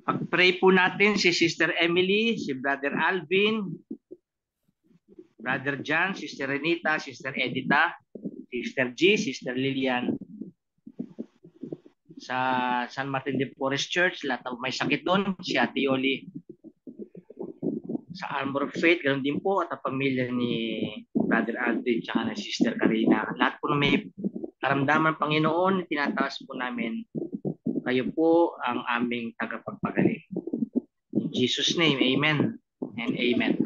Pag-pray po natin si Sister Emily, si Brother Alvin, Brother John, Sister Renita, Sister Edita, Sister G, Sister Lilian. Sa San Martin de Porres Church, lahat ng may sakit doon, si Ate Yoli. Sa Armor of Faith, ganoon din po, at ang pamilya ni Brother Alvin at ni Sister Karina. Lahat po na may karamdaman Panginoon, tinataas po namin. Kayo po ang aming tagapagpagaling. In Jesus' name, amen and amen.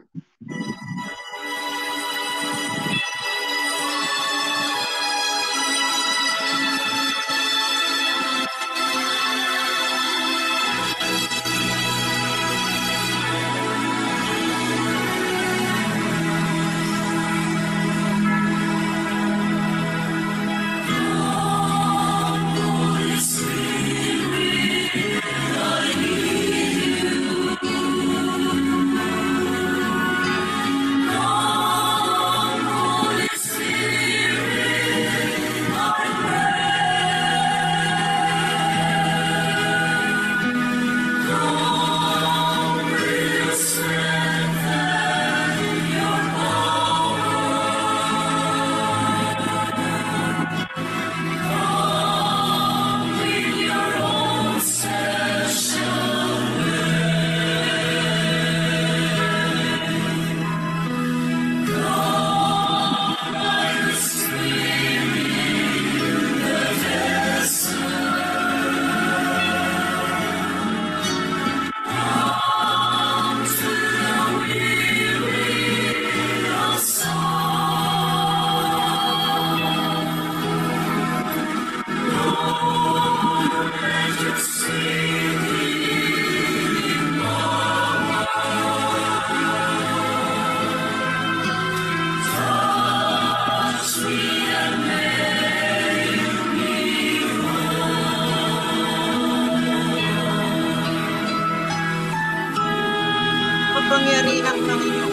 Kapangyarihang Panginoon,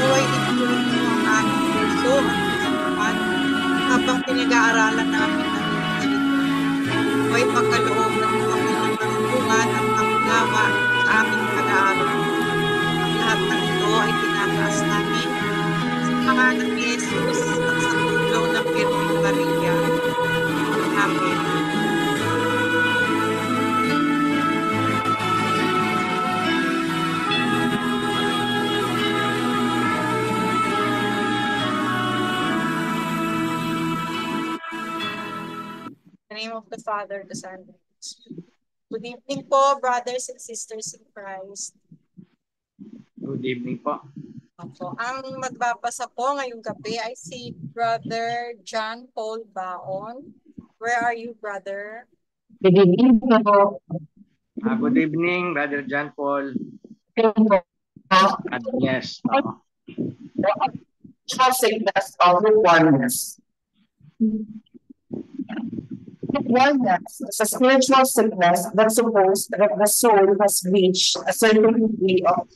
naway itulong mo ang aming puso at kaisipan habang pinag-aaralan namin ang iyong salita. Naway pagkaloob ng Panginoon kalubungan ang kamunawa sa aming pag-aaral. Ang lahat ng ito ay tinataas namin sa pangalan ni Jesus at sa tulong ng Birheng Maria. Amen. In the name of the Father, the Son, and the Holy Spirit. Good evening po, brothers and sisters in Christ. Good evening po. Opo. Ang magbabasa po ngayong gabi ay si Brother John Paul Baon. Where are you, brother? Good evening po. Good evening, Brother John Paul. Yes. Sickness of oneness. Oneness is a spiritual sickness that supposes that the soul has reached a certain degree of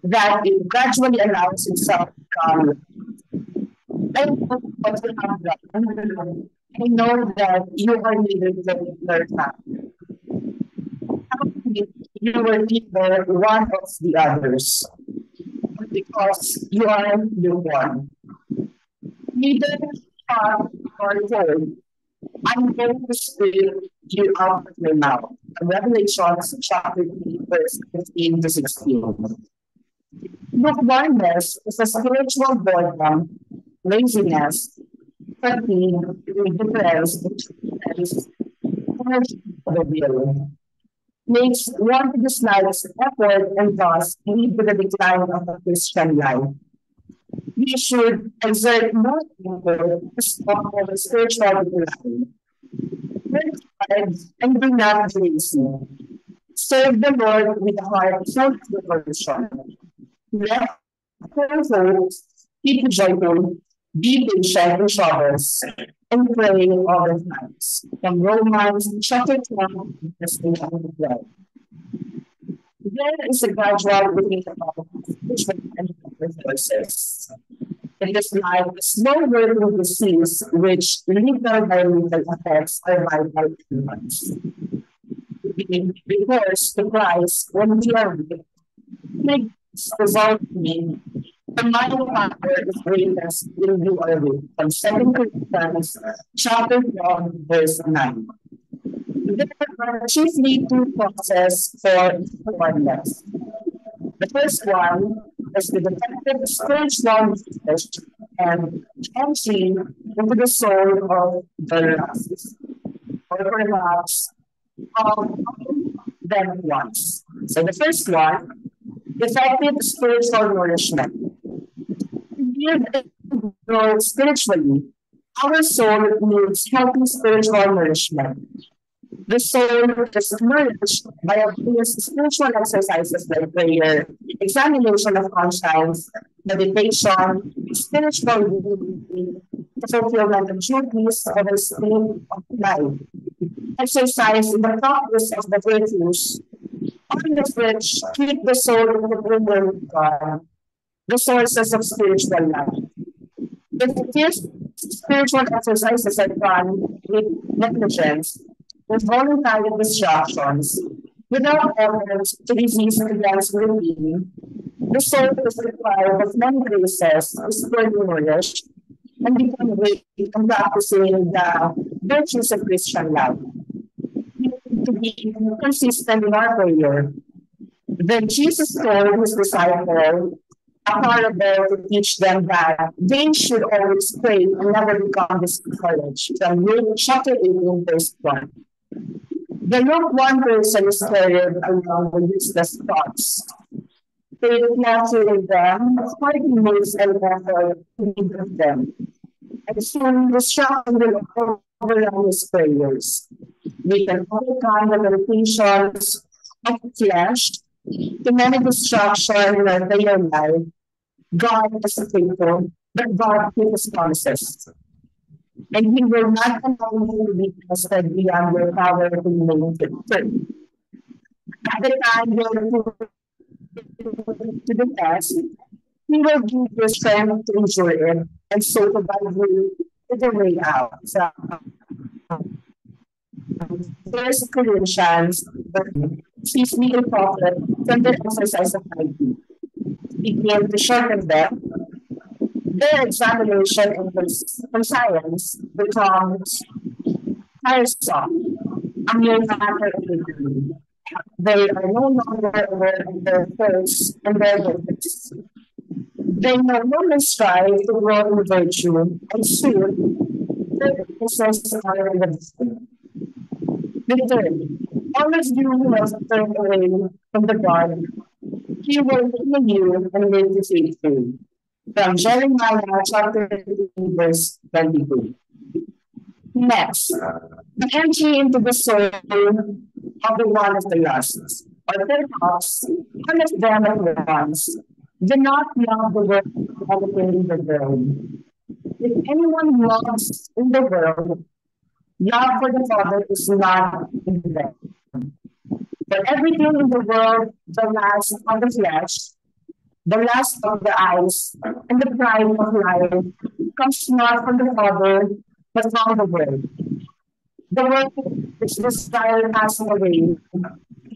that it gradually allows itself to come. I know that you are neither good nor bad. You were neither one of the others, because you are the one. Neither are or told, I'm going to spit you out of my mouth. Revelation chapter 3, verse 15 to 16. But oneness is a spiritual boredom, laziness, fatigue, indifference, energy of the will. Makes one to dislike effort and thus lead to the decline of a Christian life. We should exert more effort to stop the spiritual decline. Work hard and be not lazy. Serve the Lord with a heart full of devotion. Let hope, keep joyful, be patient in troubles, and pray all the times. From Romans chapter 12, verse 12. There is a gradual release of spiritual and voices. It is like a slow burning disease which little by little affects our vital humans. being recourse to Christ when we are weak, makes resulting the mind power is greatest when you are weak. From 2 Corinthians chapter 12, verse 9. There are chiefly two causes for oneness. The first one is the defective spiritual flesh and entry into the soul of the last, or perhaps of them once. So the first one, effective spiritual nourishment. To grow spiritually, our soul needs healthy spiritual nourishment. The soul is nourished by obvious spiritual exercises like prayer, examination of conscience, meditation, spiritual reading, the fulfillment of duties of a state of life, exercise in the practice of the virtues, all of which keep the soul in the union with God, the sources of spiritual life. If these spiritual exercises are done with negligence, with voluntary distractions, without efforts to resist against routine, the soul is deprived of many graces to spiritually nourished and become weak in practicing the virtues of Christian life. We need to be consistent in our prayer. Then Jesus told his disciples a parable to teach them that they should always pray and never become discouraged. From Luke chapter 18, verse 1. The lukewarm person is carried along with useless thoughts. They nurture them, hardly makes an effort to be with them. And soon distraction will overrun his prayers. We can overcome the temptations of the flesh to many distractions in our daily life. God is faithful, but God keeps his promises. And he will not allow you to be tested beyond your power to make it through. At the time you're put to the test, he will give you strength to endure it, and so provide you with a way out. So, 1 Corinthians, sees me a prophet from the exercise of piety. Begin to shorten them. Their examination in science becomes tiresome, a mere matter of routine. They are no longer aware of their thirsts and their limits. They no longer strive to grow in virtue, and soon their weaknesses are evident. The third, all of you who have turned away from the God, he will heal you and make you faithful. From Jeremiah chapter 3, verse 22. Next, the entry into the soul of the one of the lusts, or perhaps one of them at once, do not love the world of in the world. If anyone loves in the world, love for the Father is not in them. For everything in the world, the lust of the flesh, the lust of the eyes, and the pride of life comes not from the Father, but from the world. The world which desire passing away,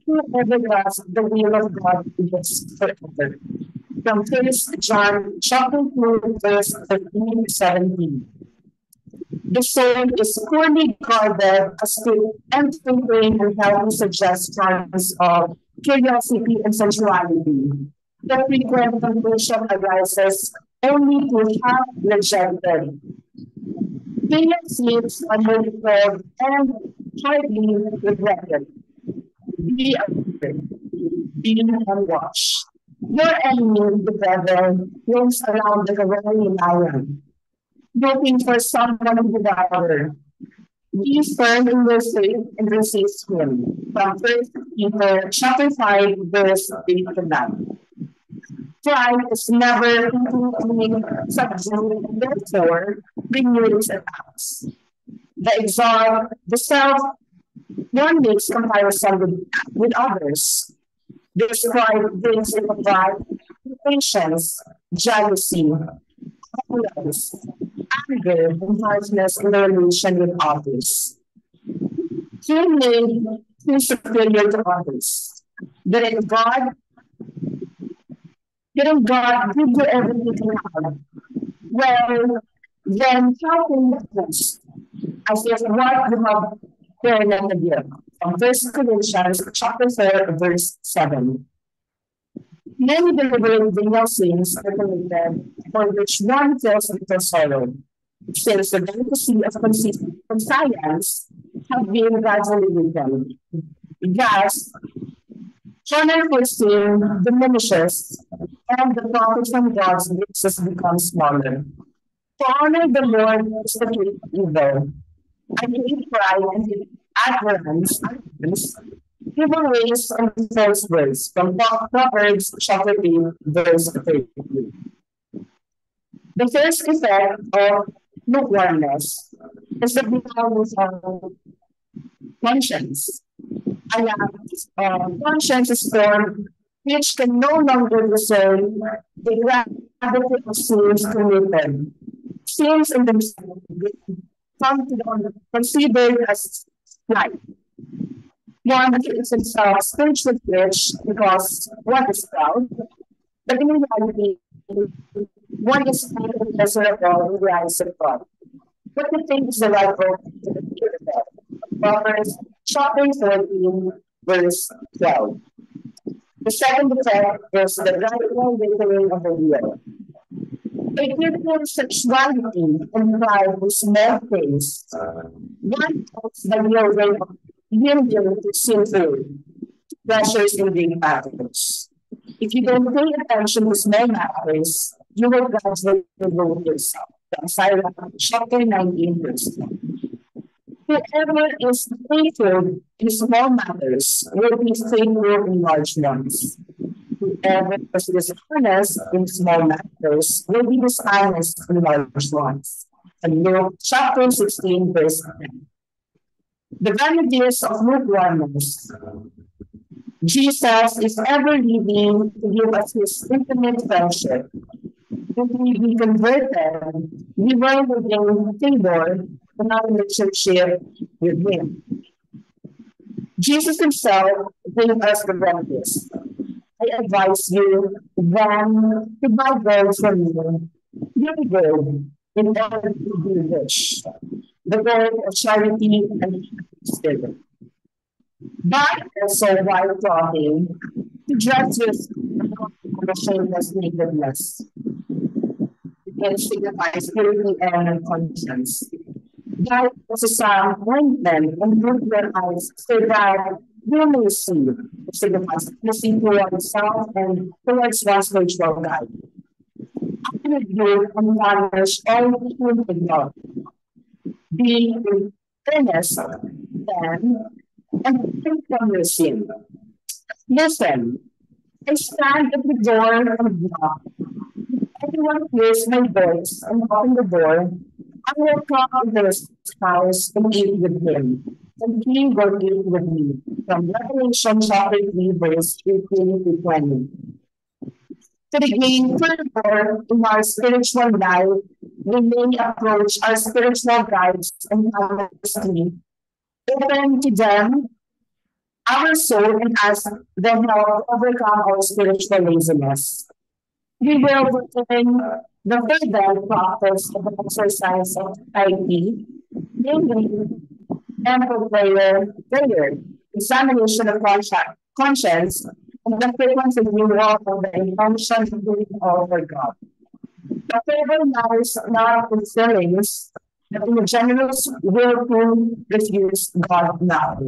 whoever does the will of God lives forever. From 1 John chapter 2, verse 13 to 17. The soul is poorly guarded as to entering and healthy suggestions of curiosity and sensuality. The frequent temptation arises only to have rejected. Failure sleeps unmonitored and hardly regretted. Be alert, be on watch. Your enemy, the devil, roams around like a roaring lion, looking for someone to devour. Be firm in your faith and resist him. From 1 Peter chapter 5, verse 8 to 9. Pride is never completely subdued, and therefore renew its attacks. The self, one makes comparison with others. This pride brings in pride, patience, jealousy, violence, anger, and harshness in the relation with others. He made feel superior to others. Didn't God, didn't God give you everything you have? Well, then how can you boast as if what you have here not to give? From 1 Corinthians chapter 4, verse 7. Many deliberate venial sins are committed for which one feels little sorrow, since the delicacy of conscience have been gradually weakened. Thus, honor for sin diminishes, and the profit from God's graces becomes smaller. To honor the Lord is to hate evil, and hate pride and hate arrogance, evil ways and false words, from Proverbs chapter 8, verse 33. The first effect of lukewarmness is the becoming of conscience. Conscience is formed which can no longer discern the gravity of sins committed. Sins in themselves come to be considered as slight. One is himself spiritually rich because one is proud, but in reality, one is miserable in the eyes of God. What do you think is the right vote to the fear of God? Proverbs chapter 14, verse 12. The second effect is the radical withering of the will. A critical sexuality and pride in small things. One takes the yielding to sinful pleasures in big matters. If you don't pay attention to small matters, you will gradually ruin yourself. Isaiah chapter 19, verse 10. Whoever is faithful in small matters will be faithful in large ones. Whoever is dishonest in small matters will be dishonest in large ones. And Luke chapter 16, verse 10. The remedies of lukewarmness. Jesus is ever living to give us his intimate friendship. If we be converted, we will regain favor in our relationship with him. Jesus himself gave us the remedies. I advise you then to buy gold from me, your gold, in order to be rich, the gold of charity and spirit. But also while talking, to dress with the shameless nakedness. It signifies purity and conscience. God is some ointment and move your eyes so that you may see. It signifies looking towards oneself and towards one's spiritual guide. I rebuke and punish all whom ignore. Be in earnest then and think from your sin. Listen, I stand at the door and knock. Everyone hears my voice and open the door. I will come into his house and eat with him, and he will eat with me. From Revelation chapter 3, verse 18 to 20. To gain further in our spiritual life, we may approach our spiritual guides and honestly open to them our soul and ask them how to overcome our spiritual laziness. We will return the further practice of the exercise of piety, namely, ample prayer, examination of conscience, and the frequent renewal of the intention of doing all for God. The favor lies not in feelings, but in the generous will to refuse God now.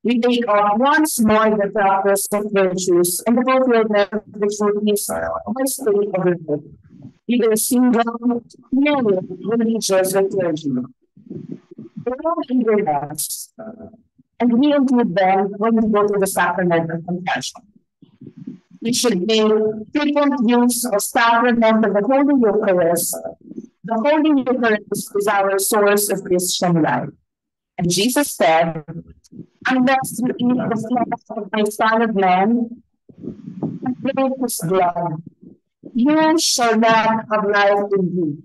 We take on once more the practice of virtues and the fulfillment of the duties of the state of the book, either single, merely religious, or clergy. They all eagerness, and we include them when we go to the sacrament of confession. We should make frequent use of sacrament of the Holy Eucharist. The Holy Eucharist is our source of Christian life. And Jesus said, unless you eat the flesh of my Son of Man and drink his blood, you shall not have life in you.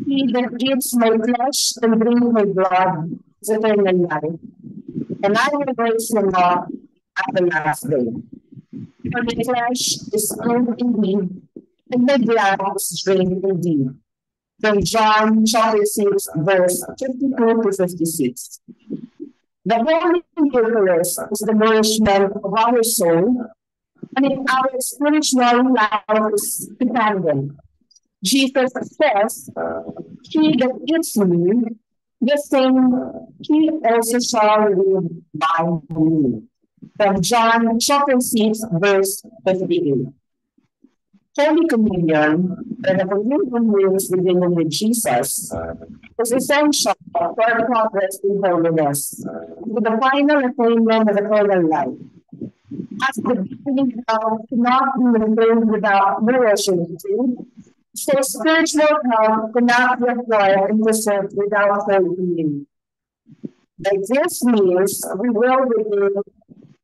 He that eats my flesh and drinks my blood is eternal life. and I will raise him up at the last day. For the flesh is food indeed, and the blood is drink indeed. From John chapter 6, verse 52 to 56. The Holy Eucharist is the nourishment of our soul, and in our spiritual life is dependent. Jesus says, "He that eats me, the same he also shall live by me." From John chapter 6, verse 58. Holy Communion, or the communion meals we begin with Jesus, is essential for our progress in holiness, to the final attainment of eternal life. As the beginning cannot be maintained without nourishing food, so spiritual health cannot be acquired and preserved without holy communion. By these means, we will begin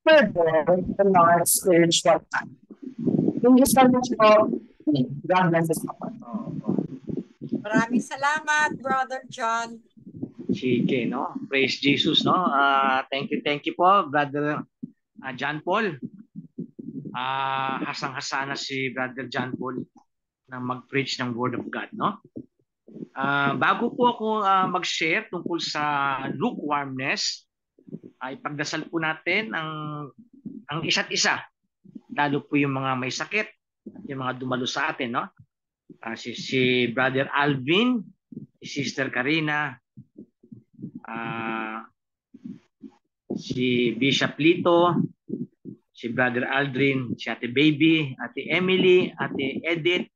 further in our spiritual life. Thank you so much po. God bless us all. Maraming salamat, Brother John. Sige, no? Praise Jesus, no? Thank you po, Brother John Paul. Hasang-hasa na si Brother John Paul na mag-preach ng Word of God, no? Bago po ako mag-share tungkol sa lukewarmness, ay pagdasal po natin ang isa't isa. Lalo po yung mga may sakit, yung mga dumalo sa atin, no? Si Brother Alvin, si Sister Karina, si Bishop Lito, si Brother Aldrin, si Ate Baby, Ate Emily, Ate Edith,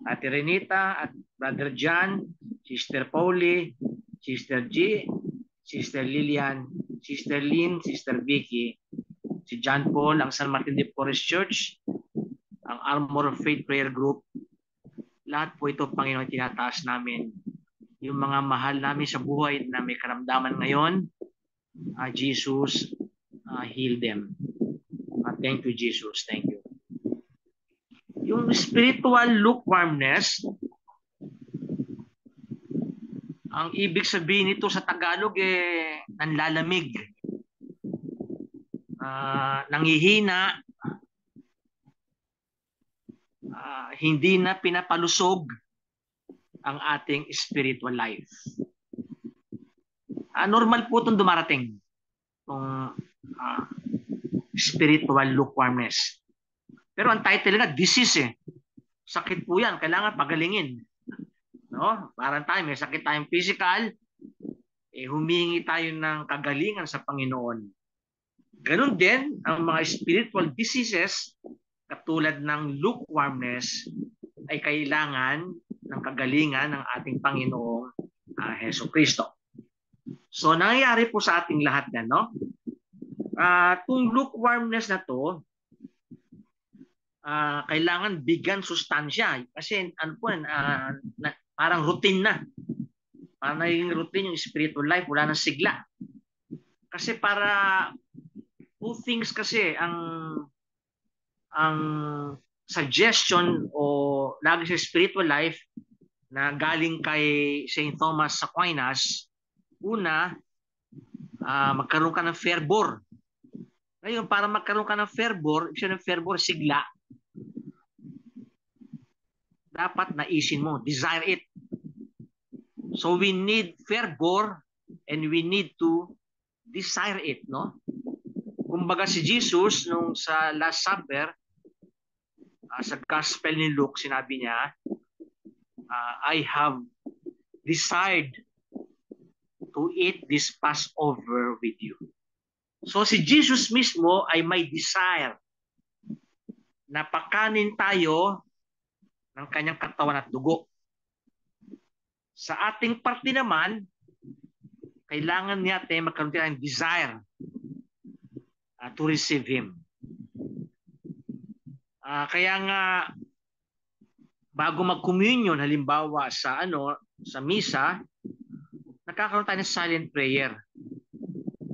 Ate Renita, at Brother John, Sister Pauli, Sister G, Sister Lilian, Sister Lynn, Sister Vicky, si John Paul, ang San Martin de Porres Church, ang Armor of Faith Prayer Group. Lahat po ito, Panginoon, tinataas namin. Yung mga mahal namin sa buhay na may karamdaman ngayon, Jesus, heal them. Thank you, Jesus. Thank you. Yung spiritual lukewarmness, ang ibig sabihin nito sa Tagalog nanlalamig, nanghihina, hindi na pinapalusog ang ating spiritual life. Normal po itong dumarating, itong spiritual lukewarmness. Pero ang title nga, disease . Sakit po yan, kailangan pagalingin. No? Parang tayo, may sakit tayong physical, humingi tayo ng kagalingan sa Panginoon. Ganun din ang mga spiritual diseases, katulad ng lukewarmness, ay kailangan ng kagalingan ng ating Panginoong Hesus Kristo. So nangyayari po sa ating lahat yan, no? Itong lukewarmness na to, kailangan bigyan sustansya. Kasi parang routine na. Parang naging routine yung spiritual life, wala nang sigla. Kasi para two things kasi ang suggestion o lagi sa spiritual life na galing kay St. Thomas Aquinas, una, magkaroon ka ng fervor. Ngayon, para magkaroon ka ng fervor, ibig sabihin ng fervor, sigla, dapat naisin mo, desire it. So we need fervor and we need to desire it, no? Kumbaga si Jesus nung sa Last Supper, sa Gospel ni Luke, sinabi niya, I have desired to eat this Passover with you. So si Jesus mismo ay may desire na pakanin tayo ng kanyang katawan at dugo. Sa ating parte naman, kailangan natin magkaroon tayo ng desire to receive Him. Kaya nga, bago mag-communion, halimbawa sa misa, nagkakaroon tayo ng silent prayer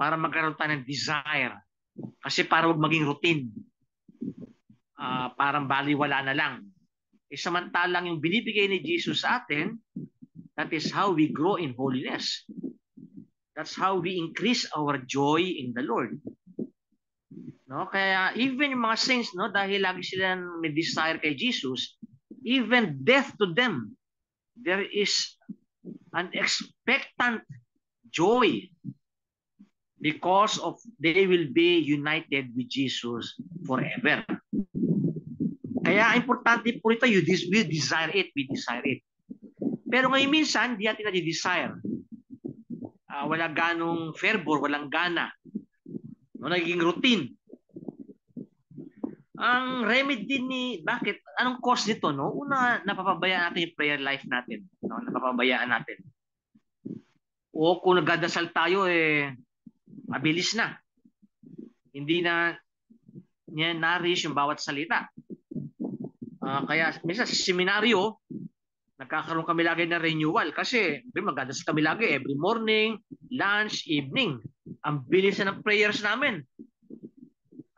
para magkaroon tayo ng desire. Kasi para huwag maging routine. Parang baliwala na lang. Samantalang yung binibigay ni Jesus sa atin, that is how we grow in holiness. That's how we increase our joy in the Lord. No? Kaya even yung mga saints, no, dahil lagi sila may desire kay Jesus, even death to them, there is an expectant joy because of they will be united with Jesus forever. Kaya importante po ito, we desire it, we desire it. Pero ngayon minsan, di natin na-desire. Wala ganong fervor, walang gana. No, nagiging routine. Ang remedy ni, bakit? Anong cause nito? No? Una, napapabayaan natin yung prayer life natin. No? Napapabayaan natin. O kung nagdadasal tayo, mabilis na. Hindi na niya nourish yung bawat salita. Kaya minsan sa seminaryo, nagkakaroon kami lagi ng renewal kasi magdadasal kami lagi every morning, lunch, evening. Ang bilis na ng prayers namin.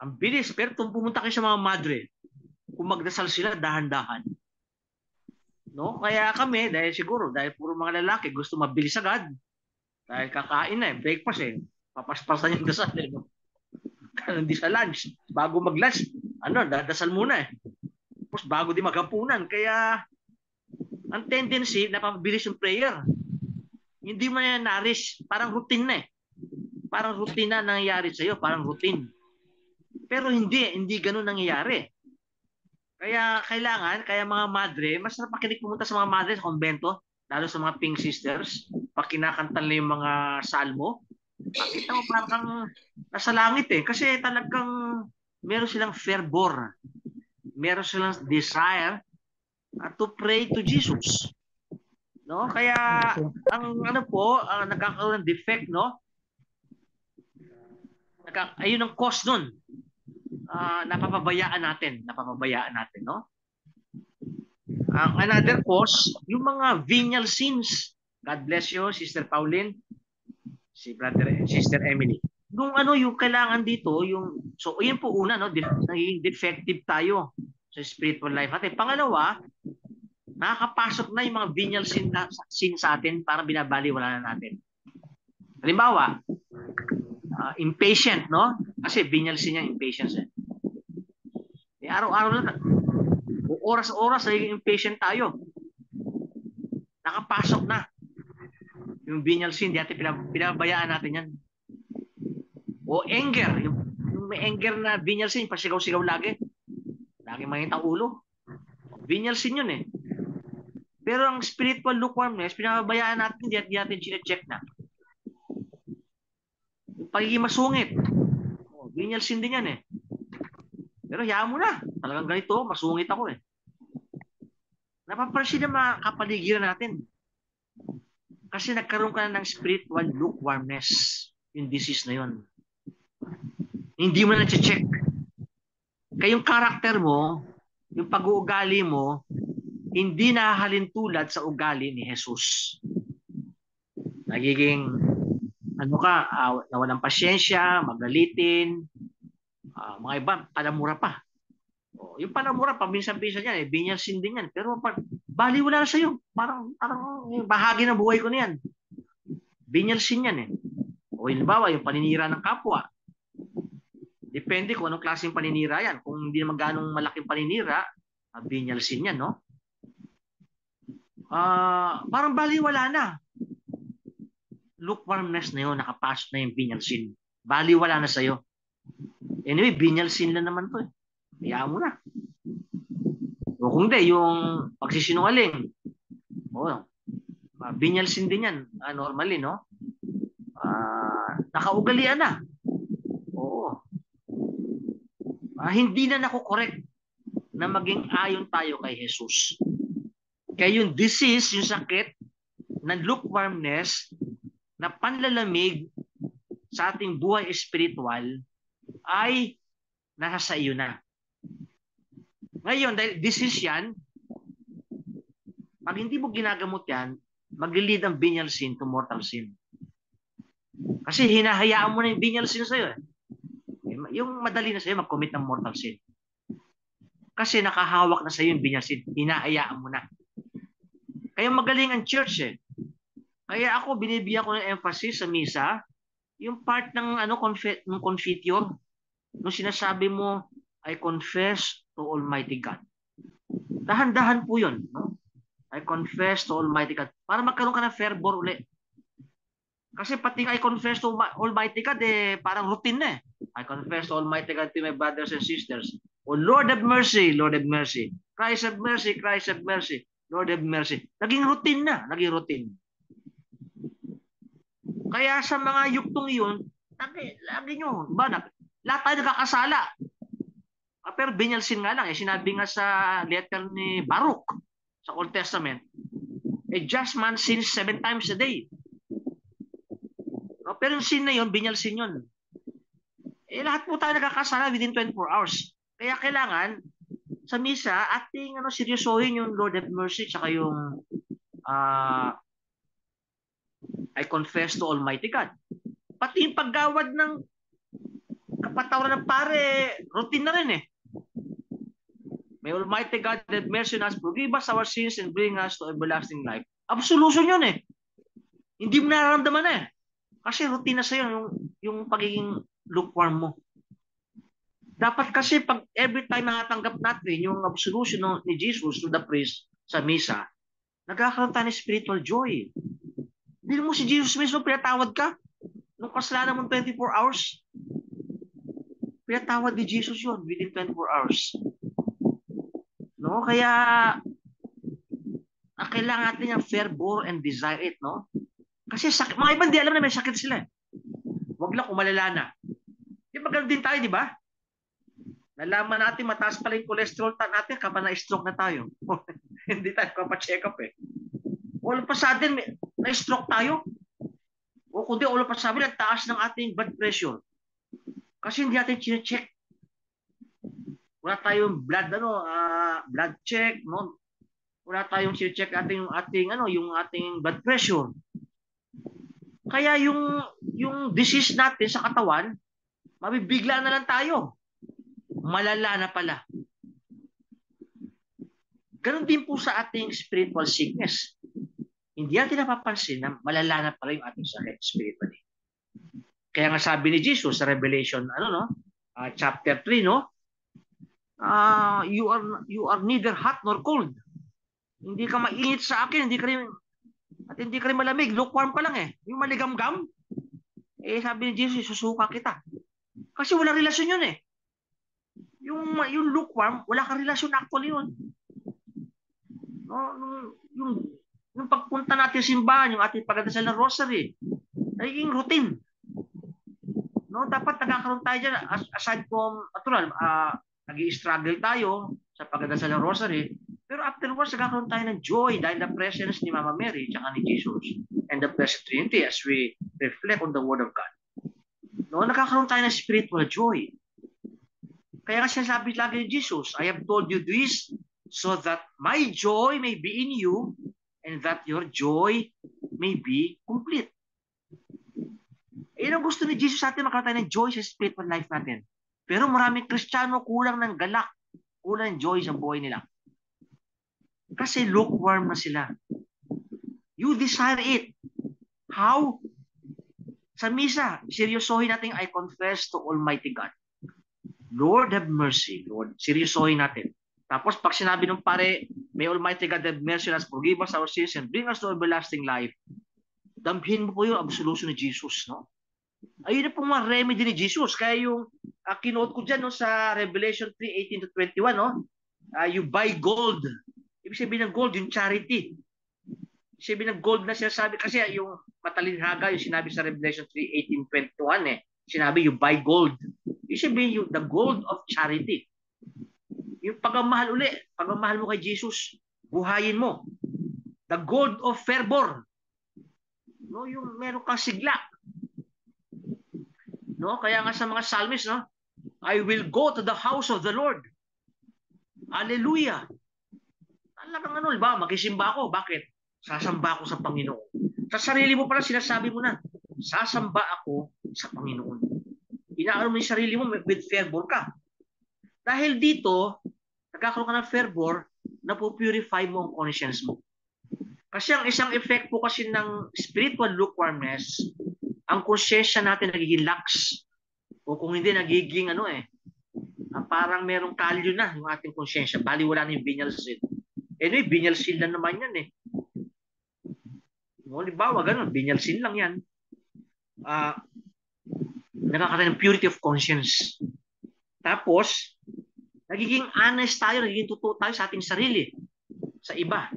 Ang bilis. Pero kung pumunta kayo sa mga madre, kung magdasal sila, dahan-dahan. No? Kaya kami, dahil puro mga lalaki, gusto mabilis agad. Dahil kakain na breakfast papaspasan yung dasal no? Hindi sa lunch. Bago mag-lunch, dadasal muna Tapos bago di maghapunan. Kaya, ang tendency, napabilis yung prayer. Hindi mo na nourish. Parang routine na Parang routine na nangyayari sa'yo. Parang routine. Pero hindi ganun nangyayari. Kaya kaya mga madre, mas napakinig pumunta sa mga madre sa kumbento, lalo sa mga Pink Sisters, pag kinakantan na yung mga salmo, makita mo parang kang nasa langit Kasi talagang meron silang fervor, meron silang desire to pray to Jesus. No? Kaya ang nagkakaroon ng defect, no? Ayun ang cause nun. Napapabayaan natin, no? Another cause, yung mga venial sins. God bless you, Sister Pauline, Sister Emily. Yung kailangan dito, so yun po una, no? Naging defective tayo sa spiritual life natin. Pangalawa, nakakapasok na yung mga venial sin sa atin para binabaliwala na natin. Halimbawa, impatient, no? Kasi venial sin niya, impatience araw-araw na, oras-oras naging impatient tayo. Nakapasok na. Yung venial sin, dati pinabayaan natin yan. O anger, yung may anger na venial sin, pasigaw-sigaw lagi. Lagi makita ulo. Venial sin yun Pero ang spiritual lukewarmness, pinabayaan natin, hindi natin chine-check na. Yung pagiging masungit. Venial sin din yan Pero hayaan mo na. Talagang ganito, masungit ako Napapansin na mga kapaligiran natin. Kasi nagkaroon ka na ng spiritual lukewarmness. Yung disease na yun. Hindi mo na check. Kaya yung karakter mo, yung pag-uugali mo, hindi nahahalin tulad sa ugali ni Jesus. Nagiging, nawalang pasyensya, magalitin, mga iba, palamura pa. Yung palamura, paminsan-pinsan yan, venial sin din yan. Pero baliwala na sa'yo. Parang bahagi ng buhay ko na yan. Venial sin yan O halimbawa, yung paninira ng kapwa. Depende kung anong klaseng paninira yan. Kung hindi naman ganong malaking paninira, venial sin yan, no? Parang baliwala na. Lukewarmness na yun, nakapasok na yung venial sin. Baliwala na sa'yo. Anyway, venial sin lang naman to Hayaan mo na. O kung hindi, yung pagsisinungaling. Venial sin din yan. Normally, no? Nakaugalian na. Oo. Hindi na nakukorek na maging ayon tayo kay Jesus. Kaya yung disease, yung sakit ng lukewarmness na panlalamig sa ating buhay espiritual ay nasa sa iyo na. Ngayon, dahil disease yan, pag hindi mo ginagamot yan, mag-lead ang venial sin to mortal sin. Kasi hinahayaan mo na yung venial sin sa'yo Yung madali na sa'yo mag-commit ng mortal sin. Kasi nakahawak na sa'yo yung venial sin. Hinahayaan mo na. Kaya magaling ang church Kaya ako, binibigyan ko ng emphasis sa misa, yung part ng ng confiteor, nung sinasabi mo, I confess to Almighty God. Dahan-dahan po yun. No? I confess to Almighty God. Para magkaroon ka ng fervor uli. Kasi pati I confess to Almighty God, parang routine na eh. I confess to Almighty God to my brothers and sisters. Oh Lord have mercy, Lord have mercy. Christ have mercy, Christ have mercy. Lord have mercy. Naging routine na, naging routine. Kaya sa mga yuktong iyon, lagi nyo, lahat tayo nagkakasala. Pero binalsin nga lang, sinabi nga sa letter ni Baruch sa Old Testament, a just man sins 7 times a day. Pero yung sin na yun, binalsin yun. Lahat po tayo nagkakasala within 24 hours. Kaya kailangan, sa misa, ating seryosohin yung Lord have mercy, tsaka yung I confess to Almighty God. Pati yung paggawad ng kapatawaran ng pare, routine na rin eh. May Almighty God have mercy on us, forgive us our sins and bring us to everlasting life. Absolution yun eh. Hindi mo nararamdaman eh. Kasi routine na sa'yo yung pagiging lukewarm mo. Dapat kasi pag every time nakatanggap natin yung absolution ni Jesus to the priest sa misa, nagkakaroon tayo ng spiritual joy. Hindi mo si Jesus mismo pinatawad ka nung kasalanan mo 24 hours. Pinatawad ni Jesus yun within 24 hours. No? Kaya kailangan natin yung fervor and desire it, no? Kasi mga ibang di alam na may sakit sila. Huwag lang kumalala na. Di ba ganun din tayo, di ba? Nalaman natin mataas pala yung cholesterol natin kapag na-stroke na tayo. Hindi tayo kapacheck up eh. All of a sudden, na-stroke tayo. O kundi all of a sudden, ang taas ng ating blood pressure. Kasi hindi natin chine-check. Wala tayong blood check, no? Wala tayong chine-check yung ating blood pressure. Kaya yung disease natin sa katawan, mabibigla na lang tayo. Malala na pala. Ganon din po sa ating spiritual sickness. Hindi natin napapansin na malala na pala yung ating sakit spiritually. Kaya nga sabi ni Jesus sa Revelation, chapter 3, no? You are neither hot nor cold. Hindi ka mainit sa akin, hindi ka rin malamig, lukewarm ka lang eh. Yung maligamgam, sabi ni Jesus, susuka kita. Kasi wala relasyon yun eh. Yung lukewarm, wala ka relasyon actually yun. No, yung pagpunta natin sa simbahan, yung ating pagdadasal ng rosary, naging routine. No, dapat nagkakaroon tayo dyan, aside from, natural, nag-i-struggle tayo sa pagdadasal ng rosary, pero afterwards, nagkakaroon tayo ng joy dahil the presence ni Mama Mary tsaka ni Jesus and the Blessed Trinity as we reflect on the Word of God. No, nagkakaroon tayo ng spiritual joy. Kaya nga sinasabi lagi ni Jesus, I have told you this so that my joy may be in you and that your joy may be complete. Yan ang gusto ni Jesus sa atin, magkaroon tayo ng joy sa spiritual life natin. Pero maraming Kristiyano kulang ng galak, kulang ng joy sa buhay nila. Kasi lukewarm na sila. You desire it. How? Sa misa, seryosohin natin, I confess to Almighty God. Lord have mercy, Lord. Seryosohin natin. Tapos pag sinabi ng pare, may Almighty God have mercy on us, forgive us our sins, and bring us to everlasting life. Damhin mo po yung absolution ni Jesus, no? Ayun na pong mga remedy ni Jesus. Kaya yung kinote ko dyan, no, sa Revelation 3:18 to 21, no? You buy gold. Ibig sabihin ng gold, yung charity. Ibig sabihin ng gold na sinasabi, kasi yung matalinhaga, yung sinabi sa Revelation 3:18-21, sinabi, you buy gold. Ibig sabihin, the gold of charity. Yung pagmamahal uli, pagmamahal mo kay Jesus, buhayin mo. The gold of fervor. No, yung meron kang sigla. No, kaya nga sa mga psalmist, no, I will go to the house of the Lord. Hallelujah. Talagang diba? Magisimba ako. Bakit? Sasamba ako sa Panginoon. Sa sarili mo pala, sinasabi mo na, sasamba ako sa Panginoon. Inaano mo yung sarili mo with fervor ka. Dahil dito, nagkakaroon ka ng fervor, napupurify mo ang conscience mo. Kasi ang isang effect po kasi ng spiritual lukewarmness, ang konsyensya natin nagiging lax. O kung hindi, nagiging parang merong kalyo na yung ating konsyensya. Bali, wala na yung venial sin. Anyway, venial sin lang naman yan eh. Halimbawa, ganun, venial sin lang yan. Nakakaroon ng purity of conscience. Tapos, nagiging honest tayo, nagiging totoo tayo sa ating sarili, sa iba.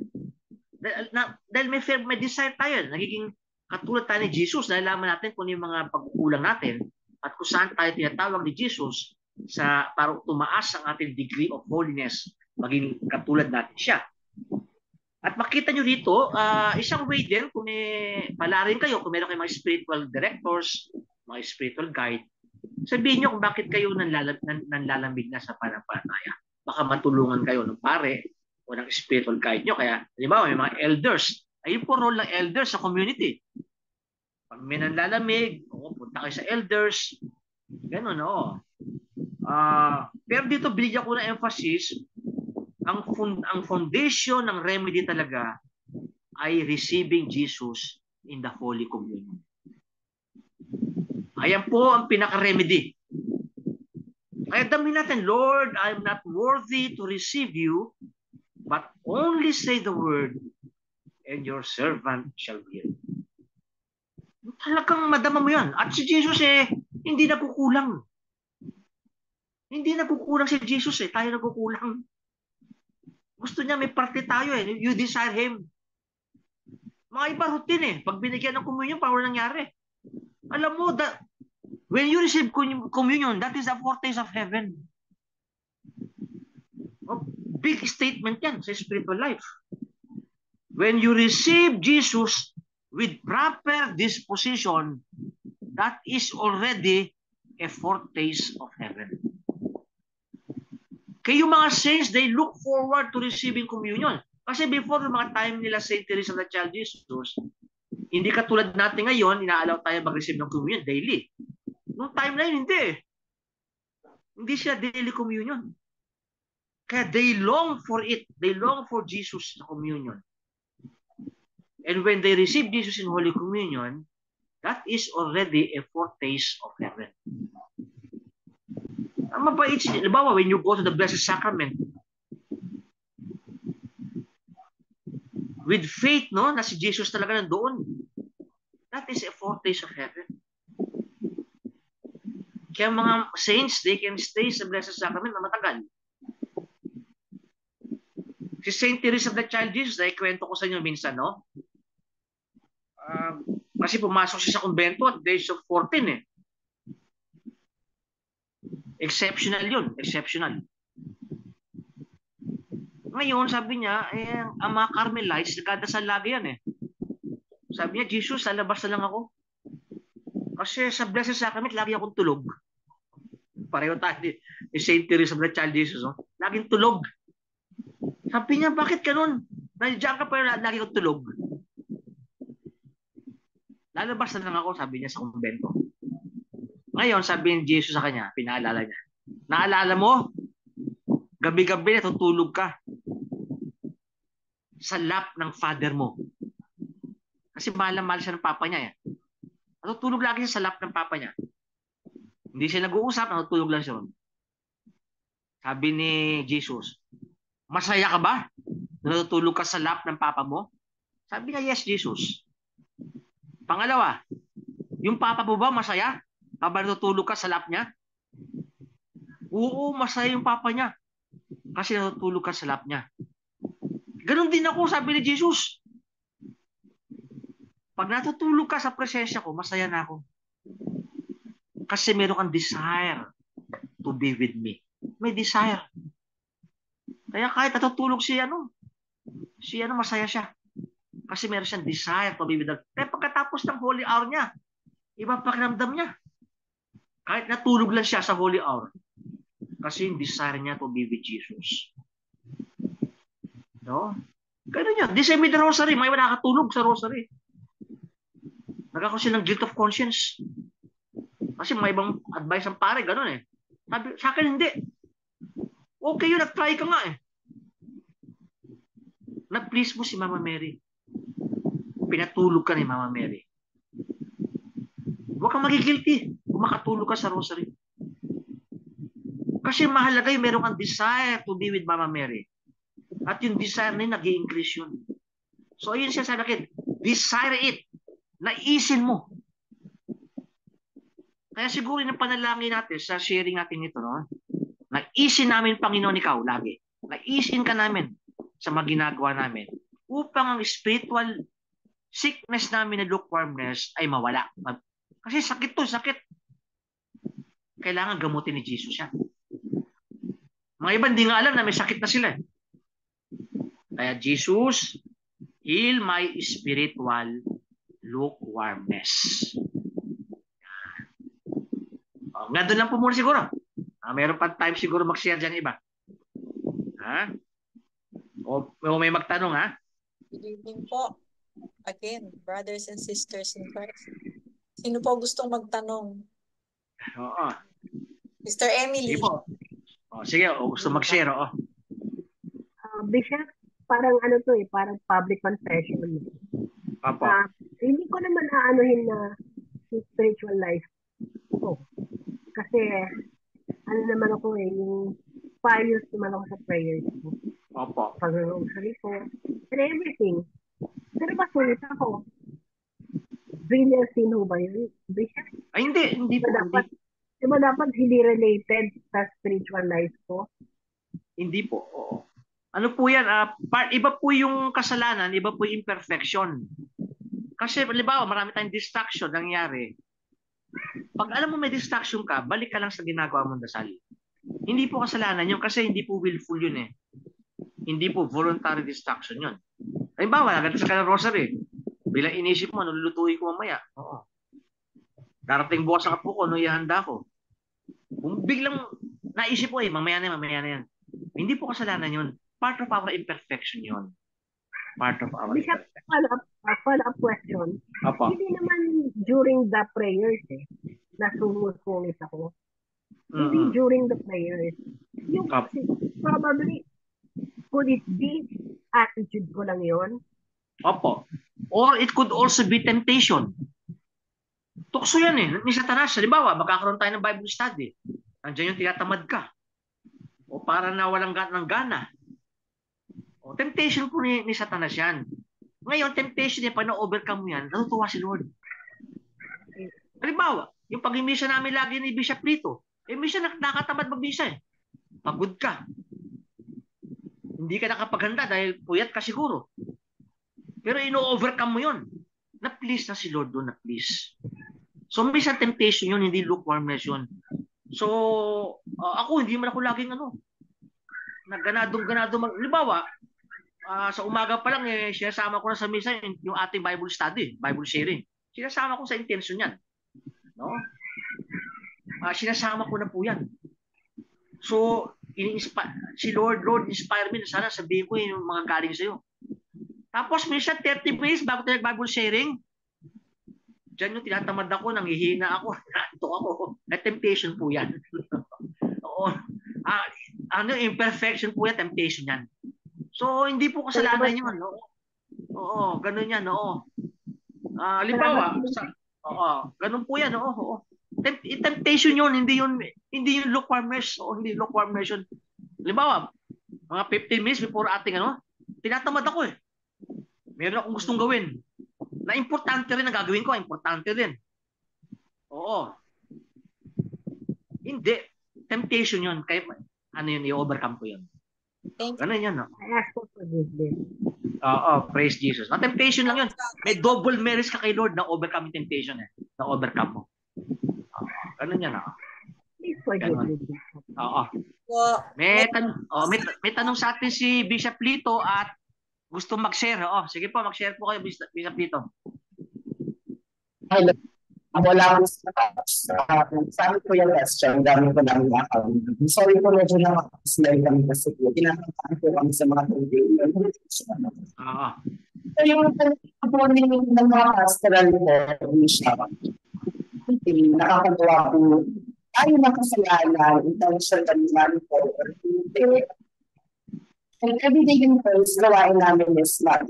Dahil may desire tayo, nagiging katulad tayo ni Jesus, dahil alam natin kung yung mga pagkukulang natin at kung saan tayo tinatawag ni Jesus para tumaas ang ating degree of holiness, maging katulad natin siya. At makita nyo dito, isang way din, kung may palarin kayo, kung meron kayong mga spiritual directors, mga spiritual guide, sabihin nyo kung bakit kayo nanlalamig na sa pananampalataya. Baka matulungan kayo ng pare o ng spiritual guide nyo. Kaya, halimbawa, may mga elders. Ayun po role ng elders sa community. Pag may nanlalamig, punta kayo sa elders. Ganun, oo. Pero dito, binigyan ko ng emphasis, ang foundation ng remedy talaga ay receiving Jesus in the Holy Communion. Ayan po ang pinaka-remedy. Kaya damin natin, Lord, I'm not worthy to receive you, but only say the word, and your servant shall hear. Talagang madama mo yan. At si Jesus hindi nagkukulang. Hindi nagkukulang si Jesus tayo nagkukulang. Gusto niya may parte tayo You desire Him. Mga iba routine Pag binigyan ng communion, paano nangyari? Alam mo, when you receive communion, that is a foretaste of heaven. Big statement yan sa spiritual life. When you receive Jesus with proper disposition, that is already a foretaste of heaven. Kaya yung mga saints, they look forward to receiving communion. Kasi before yung mga time nila Saint Teresa of the Child Jesus, hindi katulad natin ngayon, inaalaw tayo mag-receive ng communion daily. Noong time na yun, hindi. Hindi siya daily communion. Kaya they long for it. They long for Jesus na communion. And when they receive Jesus in Holy Communion, that is already a foretaste of heaven. Ang mabait siya. Halimbawa, when you go to the Blessed Sacrament, with faith, na si Jesus talaga nandoon, that is a foretaste of heaven. Kaya mga saints, they can stay sa Blessed Sacrament na matagal. Si Saint Teresa of the Child Jesus, kwento ko sa inyo minsan, kasi pumasok siya sa kumbento at the age of 14 Exceptional yun. Exceptional. Ngayon, sabi niya, ang mga Carmelites, nagdadasal lagi yan Sabi niya, Jesus, lalabas na lang ako. Kasi sa Blessed Sacrament, lagi akong tulog. Pareho tayo ni Saint Teresa of the Child Jesus. Laging tulog. Sabi niya, bakit ganun? Nandiyan ka pa lagi akong tulog. Lalabas na lang ako, sabi niya sa kumbento. Ngayon, sabi ni Jesus sa kanya, pinaalala niya, naalala mo, gabi-gabi natutulog ka sa lap ng father mo. Kasi mahal siya ng papa niya Natutulog lagi siya sa lap ng papa niya. Hindi siya nag-uusap, natutulog lang siya. Sabi ni Jesus, masaya ka ba? Natutulog ka sa lap ng papa mo? Sabi niya, yes, Jesus. Pangalawa, yung papa mo ba masaya? Habang natutulog ka sa lap niya? Oo, masaya yung papa niya. Kasi natutulog ka sa lap niya. Ganon din ako, sabi ni Jesus. Pag natutulog ka sa presensya ko, masaya na ako. Kasi meron kang desire to be with me. May desire. Kaya kahit natutulog si masaya siya. Kasi meron siyang desire to be with us. Kaya pagkatapos ng holy hour niya, iba pakiramdam niya. Kahit natulog lang siya sa holy hour. Kasi yung desire niya to be with Jesus. Ganun yan. Di same with the rosary. May nakakatulog sa rosary. Nagkakaroon sila ng guilt of conscience. Kasi may ibang advice ang pare, ganun Sabi, sa akin hindi. Okay yun, nag-try ka nga Na-please mo si Mama Mary. pinatulog ka ni Mama Mary. Huwag kang magigilty kung makatulog ka sa rosary. Kasi mahalaga yung meron kang desire to be with Mama Mary. At yung desire na yun, nag-i-increase yun. So, ayun siya sa akin. Desire it. Naisin mo. Kaya siguro yung panalangin natin sa sharing natin ito, no? Naisin namin, Panginoon, ikaw, lagi. Naisin ka namin sa mga ginagawa namin upang ang spiritual sickness namin na lukewarmness ay mawala. Kasi sakit to, sakit. Kailangan gamutin ni Jesus yan. Mga iba hindi nga alam na may sakit na sila. Kaya Jesus, heal my spiritual lukewarmness. Nga doon lang po muna siguro. Meron pa time siguro mag-share dyan iba. Ha? O may magtanong, ha? Good evening po. Again, brothers and sisters in Christ. Sino po gustong magtanong? Oo. Mr. Emily. Sige po. Sige, gusto mag-share, oo. Bishop, parang ano to parang public confession. Opo. Hindi ko naman aanuhin na spiritual life ko. Kasi, ano naman ako yung pious naman ako sa prayers ko. Opo. Pag-rosary ko, and everything. Pero masulit ako. Venial sin ho ba yun, Bishop? Ay, hindi po. Diba dapat hindi related sa spiritual life ko? Hindi po, oo. Ano po yan? Iba po yung kasalanan, iba po yung imperfection. Kasi, halimbawa, marami tayong distraction nangyari. Pag alam mo may distraction ka, balik ka lang sa ginagawa mong dasal. Hindi po kasalanan yun kasi hindi po willful yun eh. Hindi po voluntary distraction yun. Halimbawa, nagatas ka ng rosary. Bilang inisip mo, nululutuin ko mamaya. Oo. Darating bukas ang apo ko, ano ihanda ko. Kung biglang naisip ko mamaya na yan. Hindi po kasalanan yun. Part of our imperfection yun. Part of our Bishop, follow-up question. Apa. Hindi naman during the prayers nasusungit ako. Hindi during the prayers. Yung probably, could it be attitude ko lang yon? Opo. Or it could also be temptation. Tukso yan ni Satanas. Halimbawa, magkakaroon tayo ng Bible study. Nandiyan yung tinatamad ka. O para na walang ng gana. O temptation po ni Satanas yan. Ngayon, temptation niya, pag na-overcome mo yan, natutuwa si Lord. Halimbawa, yung pag-imisa namin lagi ni Bishop Lito, minsan nakatamad mag-misa eh. Pagod ka. Hindi ka nakapaghanda dahil puyat ka siguro. Pero ino-overcome mo yun. Na-please na si Lord doon, na-please. So, minsan temptation yun, hindi lukewarmness yun. So, ako, hindi man ako laging ganado. Halimbawa, sa umaga pa lang, sinasama ko na sa misa yung ating Bible study, Bible sharing. Sinasama ko sa intention yan. No? Sinasama ko na po yan. So, si Lord, inspire me na sana sabihin ko yung mga galing sa'yo. Tapos, minsan 30 minutes bago tayo Bible sharing, diyan yung tinatamad ako, nanghihina ako, nato ako. Na temptation po yan. Oo. Imperfection po yan, temptation yan. So, hindi po kasalanan yun. Oo, ganun yan. Oo. Halimbawa, ganun po yan. Oo. Temptation yun, hindi yun lukewarmness. O hindi lukewarmness yun. Halimbawa, mga 15 minutes before ating tinatamad ako eh. Meron akong gustong gawin. Na importante rin ang gagawin ko, importante rin. Oo. Hindi. Temptation yun. Kaya, i-overcome ko yun. Ganun yan, no? I ask for forgiveness. Oo, praise Jesus. Temptation lang yun. May double merits ka kay Lord na overcome temptation eh. Na overcome mo. Ganun yan, no? Please forgive me. Oo. May tanong sa atin si Bishop Lito at gusto mag-share. Sige po, mag-share po kayo, Bishop Lito. Hello. Wala akong sabi ko yung question, dami ko lang yung account. Sorry po, medyo nakakaslay kami kasi tinatakaan ko kami sa mga tagdilin. So yung pagkakunin ng mga pastoral ko, nakakagawa ko tayo ng kasalanan, intentional po. And everyday yung first gawain namin is love.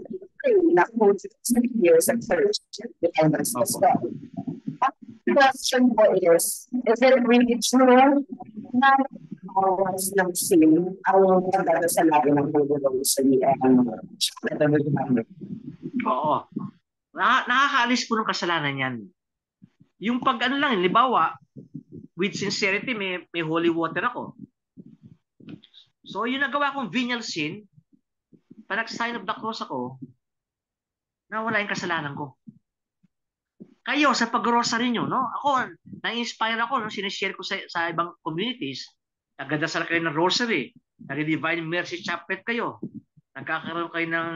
years of church dependence as well. The question po is it really true na bawas ng sin ang pagdadasalain ng Holy Rosary and Oo. Nakakaalis po ng kasalanan yan. Yung pag ano lang, libawa, with sincerity, may holy water ako. So, yung nagawa kong venial sin, pag nag-sign of the cross ako, nawala yung kasalanan ko. Kayo, sa pag-rosary nyo, no? Ako, na-inspire ako, no? Sinishare ko sa ibang communities. Nagdadasal kayo ng rosary. Nag-divine mercy chaplet kayo. Nagkakaroon kayo ng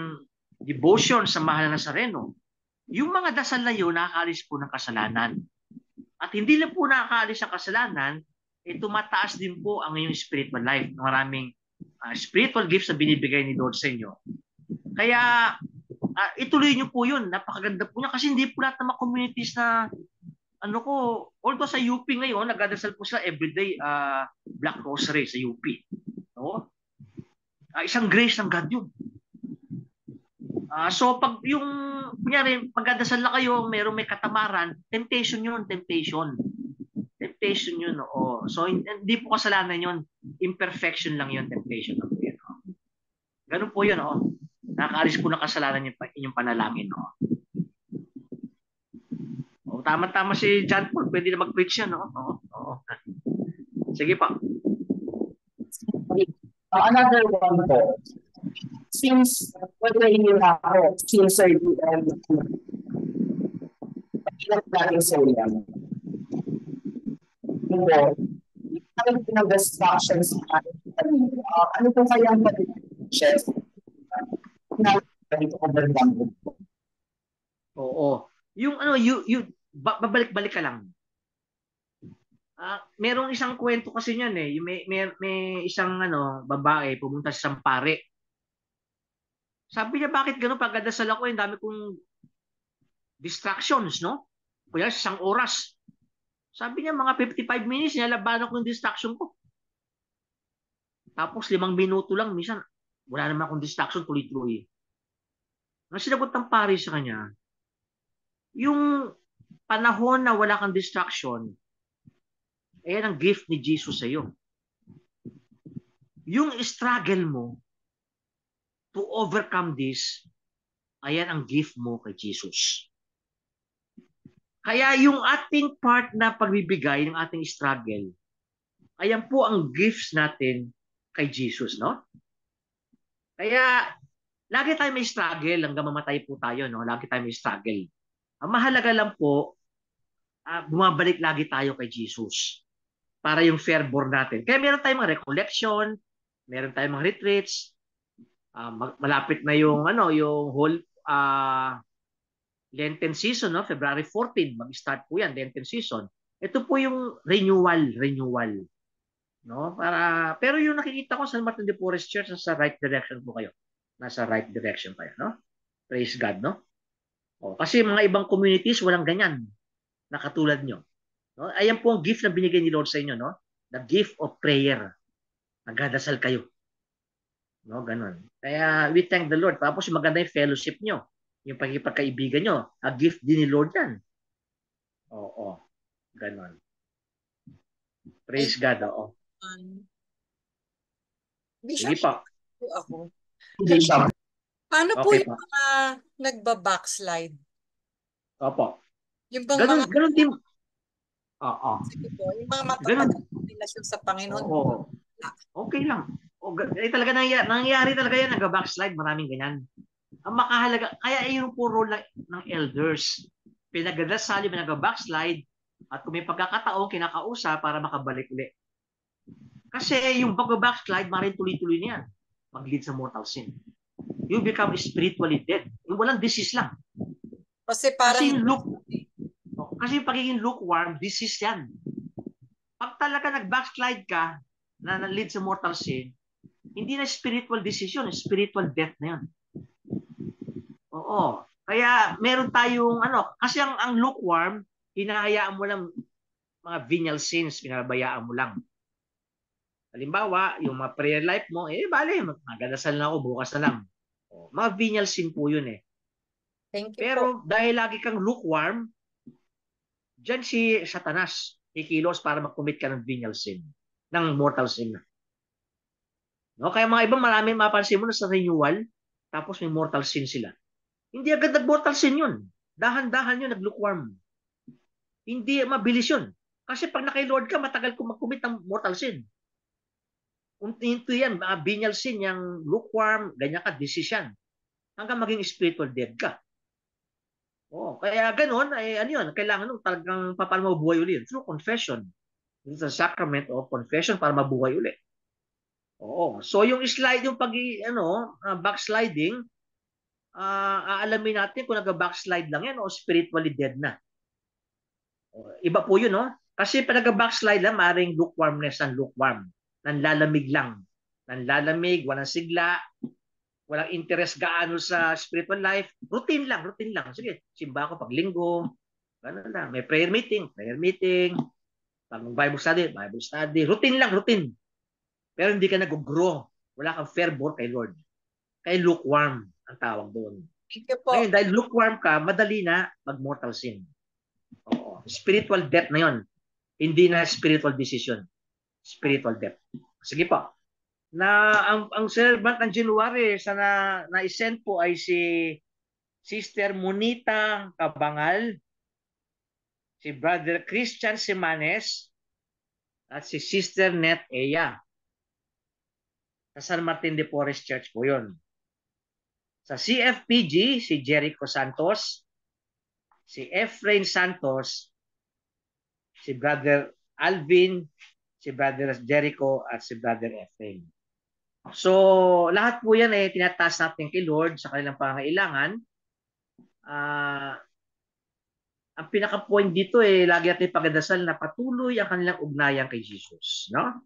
devotion sa mahal na Nazareno. Yung mga dasal na yun, nakakaalis po ng kasalanan. At hindi lang po nakakaalis ang kasalanan, tumataas din po ang inyong spiritual life. Maraming spiritual gifts na binibigay ni Lord sa inyo. Kaya, ituloy nyo po yun. Napakaganda po niya kasi hindi po lahat ng mga communities na although sa UP ngayon, nagdadasal po sila everyday Black Rosary sa UP. No? Isang grace ng God yun. So pag yung kunyari pagdadasal na kayo, may katamaran, temptation yun. Temptation yun. Oo. So hindi po kasalanan yun. Imperfection lang yun, temptation lang yun. Ganun po yun. Nakakaalis po ng kasalanan yung inyong panalangin. Tama-tama si John Paul. Pwede na mag-preach yan. Oo. Sige pa. Another one po. Since whether you have since I natin sa ulan. Ano po ng distractions? Ano po kaya ang distractions na overwhelmed? Oo. Yung babalik-balik ka lang. Merong isang kwento kasi niyan eh. May isang babae pumunta sa Sampare. Sabi niya, bakit gano'n pagdadasal ako, dami kong distractions, no? Kaya isang oras. Sabi niya, mga 55 minutes, nalabanan ko yung distraction ko. Tapos 5 minuto lang, minsan, wala naman akong distraction, tuloy-tuloy. Ang sinagot ng pari sa kanya, yung panahon na wala kang distraction, ayan ang gift ni Jesus sa iyo. Yung struggle mo to overcome this, ayan ang gift mo kay Jesus. Kaya yung ating part na pagbibigay ng ating struggle, ayan po ang gifts natin kay Jesus, no? Kaya lagi tayo may struggle hanggang mamatay po tayo, no? Lagi tayo may struggle. Ang mahalaga lang po, bumabalik lagi tayo kay Jesus para yung fervor natin. Kaya meron tayong mga recollection, meron tayong mga retreats, malapit na yung yung whole Lenten season, no? February 14, mag-start po yan, Lenten season. Ito po yung renewal, no? Pero yung nakikita ko sa Martin de Porres Church, nasa right direction po kayo. Nasa right direction kayo, no? Praise God, no? Kasi mga ibang communities, walang ganyan na katulad nyo. No? Ayan po ang gift na binigay ni Lord sa inyo, no? The gift of prayer. Nagdadasal kayo. No, ganun. Kaya we thank the Lord. Tapos maganda yung fellowship nyo. Yung pagkikipagkaibigan nyo. A gift din ni Lord yan. Oo. Ganun. Praise God. Oo. Sige pa. Ako. Bishop. Paano po Okay yung mga nagba-backslide? Opo. Yung bang Ganun, mga ganun din. Oo. sige po, yung mga matatagal na relasyon sa Panginoon. Oo. Okay lang. Talaga nangyayari talaga yan, nag-backslide, maraming ganyan. Ang makahalaga, kaya yung po role ng elders. Pinagdadasal, yung nag-backslide, at kung may pagkakataon, kinakausap para makabalik ulit. Kasi yung pag-backslide, maaaring tuloy-tuloy niyan. Mag-lead sa mortal sin. You become spiritually dead. Yung walang disease lang. Kasi parang kasi yung pagiging lukewarm, disease yan. Pag talaga nag-backslide ka, na lead sa mortal sin, hindi na spiritual decision, spiritual death na yan. Oo. Kaya meron tayong kasi ang lukewarm, hinahayaan mo lang mga venial sins, pinabayaan mo lang. Halimbawa, yung mga prayer life mo, bale, magdadasal na ako, bukas na lang. Mga venial sin po yun eh. Thank you po. Pero dahil lagi kang lukewarm, dyan si Satanas kikilos para mag-commit ka ng venial sin, ng mortal sin. No? Kaya mga iba, marami mapansin mo na sa renewal, tapos may mortal sin sila. Hindi agad nag-mortal sin yun. Dahan-dahan yun, nag-lukewarm. Hindi mabilis yun. Kasi pag naka-Lord ka, matagal kung mag-commit ng mortal sin. Unti-unti yan, venial sin, yung lukewarm, ganyan ka, decision. Hanggang maging spiritual dead ka. Kaya ganun, ano yun, kailangan nung talagang paano mabuhay uli. Through confession. It's a sacrament of confession para mabuhay uli. So yung slide, yung backsliding, aalamin natin kung nag-backslide lang yan o spiritually dead na. Iba po yun, no? Kasi pag nag-backslide lang, maaaring lukewarmness ang lukewarm. Nanlalamig lang. Nanlalamig, walang sigla, walang interest gaano sa spiritual life. Routine lang. Sige, simba ako pag linggo. Gano'n lang. May prayer meeting. Pag Bible study. Routine lang. Pero hindi ka nag-grow. Wala kang fervor kay Lord. Kay lukewarm ang tawag doon. Thank you po. Ngayon, dahil lukewarm ka, madali na mag-mortal sin. Spiritual death na yon. Hindi na spiritual decision. Spiritual death. Sige po. Ang servant ng January sana na-send po ay si Sister Monita Cabangal, si Brother Christian Simanes, at si Sister Net Eya. Sa San Martin de Porres Church po yun. Sa CFPG, si Jericho Santos, si Efrain Santos, si Brother Alvin, si Brother Jericho, at si Brother Efrain. So, lahat po yan tinataas natin kay Lord sa kanilang pangailangan. Ang pinaka-point dito lagi natin pagdadasal na patuloy ang kanilang ugnayan kay Jesus. No?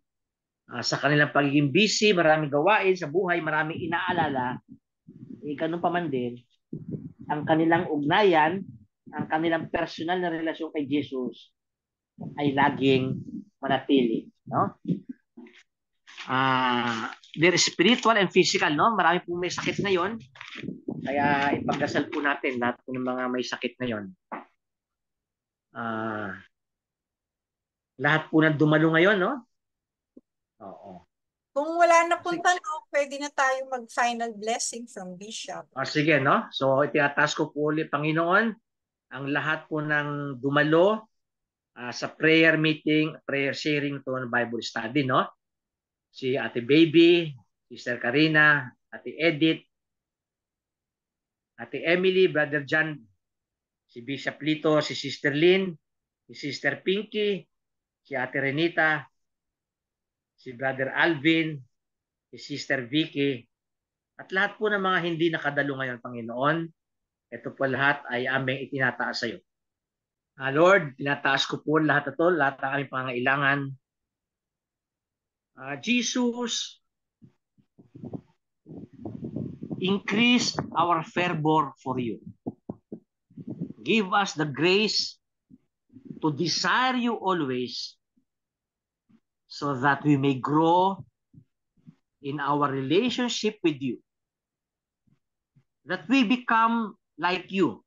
Sa kanilang pagiging busy, maraming gawain sa buhay, maraming inaalala, ganun pa man din, ang kanilang ugnayan, ang kanilang personal na relasyon kay Jesus ay laging manatili. No? They're spiritual and physical, no? Marami po may sakit ngayon. Kaya ipagdasal po natin lahat po ng mga may sakit ngayon. Lahat po ng dumalo ngayon, no? Oo. Kung wala na pong tanong, pwede na tayo mag-final blessing from Bishop. Sige, no? So, itinataas ko po ulit, Panginoon, ang lahat po ng dumalo sa prayer meeting, prayer sharing to Bible study, no? Si Ate Baby, Sister Karina, Ate Edith, Ate Emily, Brother John, si Bishop Lito, si Sister Lynn, si Sister Pinky, si Ate Renita, si Brother Alvin, si Sister Vicky, at lahat po ng mga hindi nakadalo ngayon, Panginoon, ito po lahat ay aming itinataas sa iyo. Lord, tinataas ko po lahat ito, lahat ng aming pangailangan. Jesus, increase our fervor for you. Give us the grace to desire you always so that we may grow in our relationship with you. That we become like you.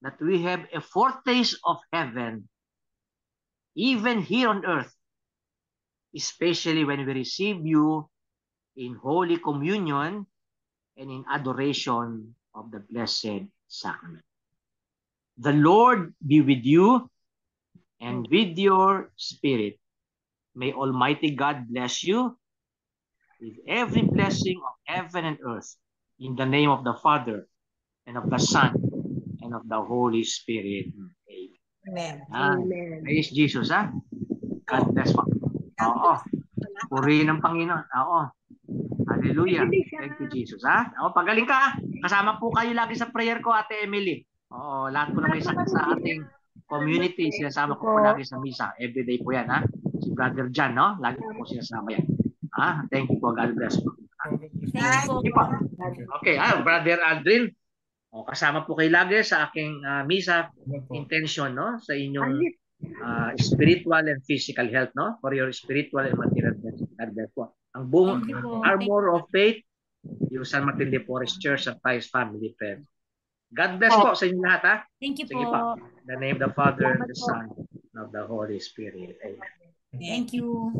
That we have a foretaste of heaven even here on earth. Especially when we receive you in Holy Communion and in adoration of the Blessed Sacrament. The Lord be with you and with your spirit. May Almighty God bless you with every blessing of heaven and earth. In the name of the Father, and of the Son, and of the Holy Spirit. Amen. Amen. Praise Jesus, ha? God bless po. Oo. Purihin ng Panginoon. Oo. Hallelujah. Thank you, Jesus. Pagaling ka, ha? Kasama po kayo lagi sa prayer ko, Ate Emily. Oo, lahat po na may sakit sa ating community, sinasama ko po lagi sa misa. Everyday po yan, ha? Si Brother John, no? Lagi po sinasama yan. Thank you po. God bless po. Okay, Brother Aldrin. Kasama po kayo lagi sa aking misa intention, no? Sa inyong spiritual and physical health, no? For your spiritual and material health. Ang buong armor of faith, yung San Martin de Porres Church at Christ Family Prayer. God bless po sa inyo lahat, ha? Thank you Sige po. pa. In the name of the Father, and the Son, and of the Holy Spirit. Amen. Thank you.